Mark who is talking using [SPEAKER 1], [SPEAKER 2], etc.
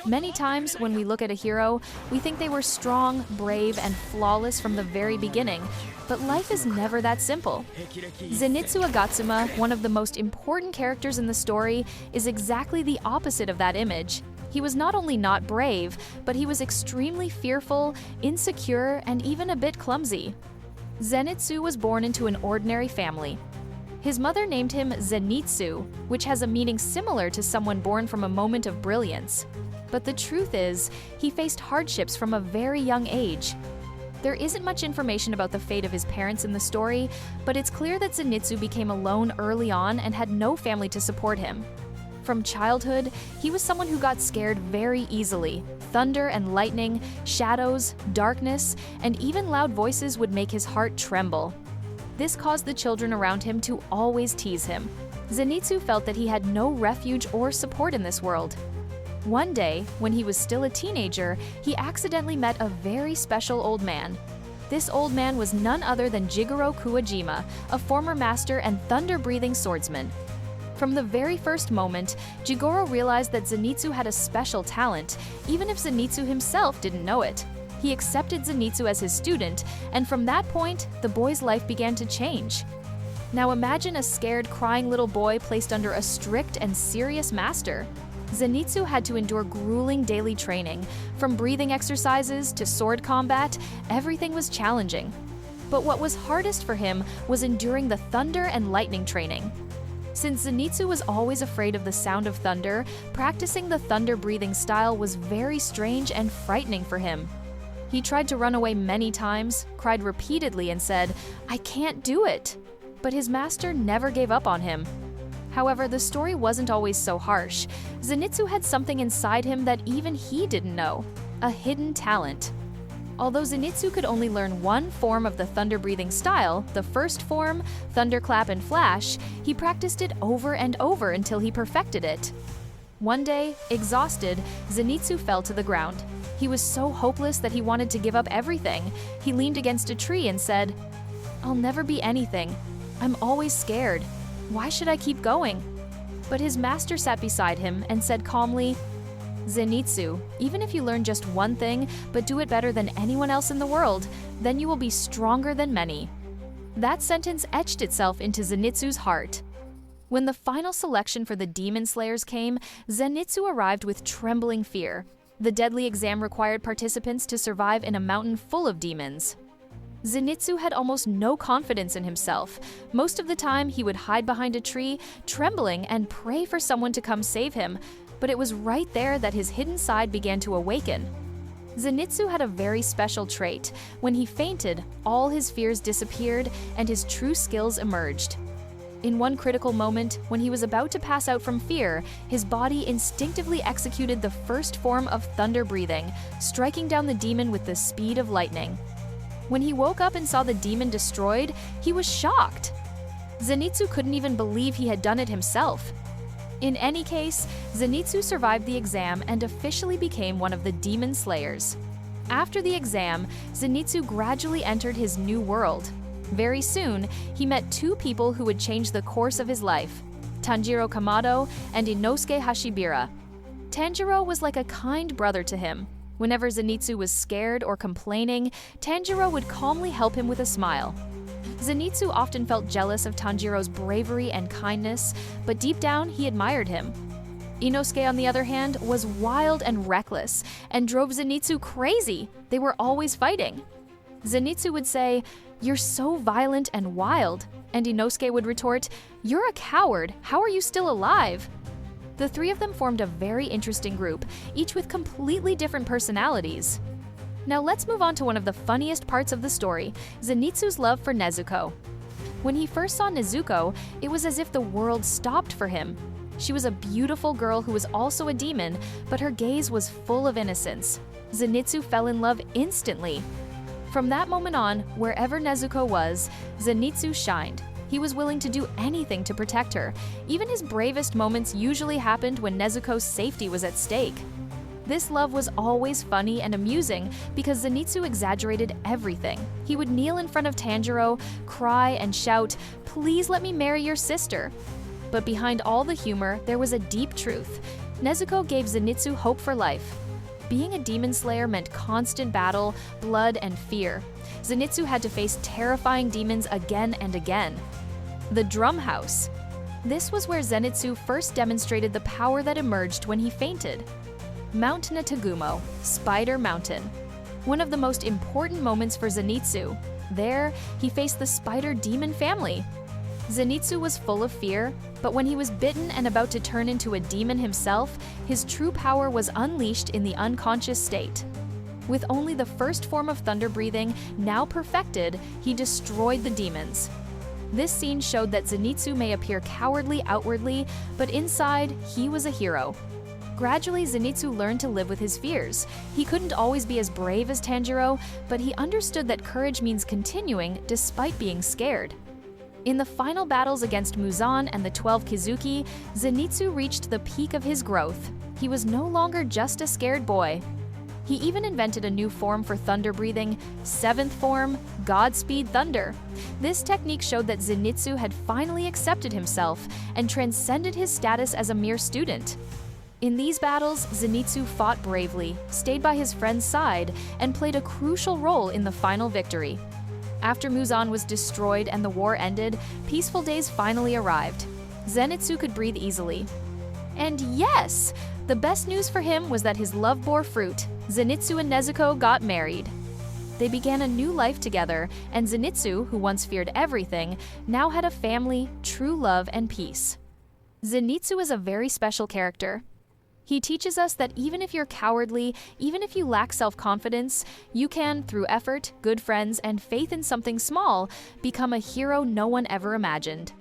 [SPEAKER 1] Many times when we look at a hero, we think they were strong, brave, and flawless from the very beginning, but life is never that simple. Zenitsu Agatsuma, one of the most important characters in the story, is exactly the opposite of that image. He was not only not brave, but he was extremely fearful, insecure, and even a bit clumsy. Zenitsu was born into an ordinary family. His mother named him Zenitsu, which has a meaning similar to someone born from a moment of brilliance. But the truth is, he faced hardships from a very young age. There isn't much information about the fate of his parents in the story, but it's clear that Zenitsu became alone early on and had no family to support him. From childhood, he was someone who got scared very easily. Thunder and lightning, shadows, darkness, and even loud voices would make his heart tremble. This caused the children around him to always tease him. Zenitsu felt that he had no refuge or support in this world. One day, when he was still a teenager, he accidentally met a very special old man. This old man was none other than Jigoro Kuwajima, a former master and thunder-breathing swordsman. From the very first moment, Jigoro realized that Zenitsu had a special talent, even if Zenitsu himself didn't know it. He accepted Zenitsu as his student, and from that point, the boy's life began to change. Now imagine a scared, crying little boy placed under a strict and serious master. Zenitsu had to endure grueling daily training. From breathing exercises to sword combat, everything was challenging. But what was hardest for him was enduring the thunder and lightning training. Since Zenitsu was always afraid of the sound of thunder, practicing the thunder-breathing style was very strange and frightening for him. He tried to run away many times, cried repeatedly, and said, "I can't do it." But his master never gave up on him. However, the story wasn't always so harsh. Zenitsu had something inside him that even he didn't know, a hidden talent. Although Zenitsu could only learn one form of the thunder-breathing style, the first form, thunderclap and flash, he practiced it over and over until he perfected it. One day, exhausted, Zenitsu fell to the ground. He was so hopeless that he wanted to give up everything. He leaned against a tree and said, "I'll never be anything. I'm always scared. Why should I keep going?" But his master sat beside him and said calmly, "Zenitsu, even if you learn just one thing, but do it better than anyone else in the world, then you will be stronger than many." That sentence etched itself into Zenitsu's heart. When the final selection for the Demon Slayers came, Zenitsu arrived with trembling fear. The deadly exam required participants to survive in a mountain full of demons. Zenitsu had almost no confidence in himself. Most of the time, he would hide behind a tree, trembling, and pray for someone to come save him, but it was right there that his hidden side began to awaken. Zenitsu had a very special trait. When he fainted, all his fears disappeared and his true skills emerged. In one critical moment, when he was about to pass out from fear, his body instinctively executed the first form of thunder breathing, striking down the demon with the speed of lightning. When he woke up and saw the demon destroyed, he was shocked. Zenitsu couldn't even believe he had done it himself. In any case, Zenitsu survived the exam and officially became one of the Demon Slayers. After the exam, Zenitsu gradually entered his new world. Very soon, he met two people who would change the course of his life, Tanjiro Kamado and Inosuke Hashibira. Tanjiro was like a kind brother to him. Whenever Zenitsu was scared or complaining, Tanjiro would calmly help him with a smile. Zenitsu often felt jealous of Tanjiro's bravery and kindness, but deep down he admired him. Inosuke, on the other hand, was wild and reckless and drove Zenitsu crazy. They were always fighting. Zenitsu would say, "You're so violent and wild," and Inosuke would retort, "You're a coward. How are you still alive?" The three of them formed a very interesting group, each with completely different personalities. Now let's move on to one of the funniest parts of the story, Zenitsu's love for Nezuko. When he first saw Nezuko, it was as if the world stopped for him. She was a beautiful girl who was also a demon, but her gaze was full of innocence. Zenitsu fell in love instantly. From that moment on, wherever Nezuko was, Zenitsu shined. He was willing to do anything to protect her. Even his bravest moments usually happened when Nezuko's safety was at stake. This love was always funny and amusing because Zenitsu exaggerated everything. He would kneel in front of Tanjiro, cry and shout, "Please let me marry your sister." But behind all the humor, there was a deep truth. Nezuko gave Zenitsu hope for life. Being a demon slayer meant constant battle, blood, and fear. Zenitsu had to face terrifying demons again and again. The Drum House. This was where Zenitsu first demonstrated the power that emerged when he fainted. Mount Natagumo, Spider Mountain. One of the most important moments for Zenitsu. There, he faced the spider demon family. Zenitsu was full of fear, but when he was bitten and about to turn into a demon himself, his true power was unleashed in the unconscious state. With only the first form of thunder breathing now perfected, he destroyed the demons. This scene showed that Zenitsu may appear cowardly outwardly, but inside, he was a hero. Gradually, Zenitsu learned to live with his fears. He couldn't always be as brave as Tanjiro, but he understood that courage means continuing despite being scared. In the final battles against Muzan and the 12 Kizuki, Zenitsu reached the peak of his growth. He was no longer just a scared boy. He even invented a new form for thunder breathing, 7th form, Godspeed Thunder. This technique showed that Zenitsu had finally accepted himself and transcended his status as a mere student. In these battles, Zenitsu fought bravely, stayed by his friend's side, and played a crucial role in the final victory. After Muzan was destroyed and the war ended, peaceful days finally arrived. Zenitsu could breathe easily. And yes! The best news for him was that his love bore fruit. Zenitsu and Nezuko got married. They began a new life together, and Zenitsu, who once feared everything, now had a family, true love, and peace. Zenitsu is a very special character. He teaches us that even if you're cowardly, even if you lack self-confidence, you can, through effort, good friends, and faith in something small, become a hero no one ever imagined.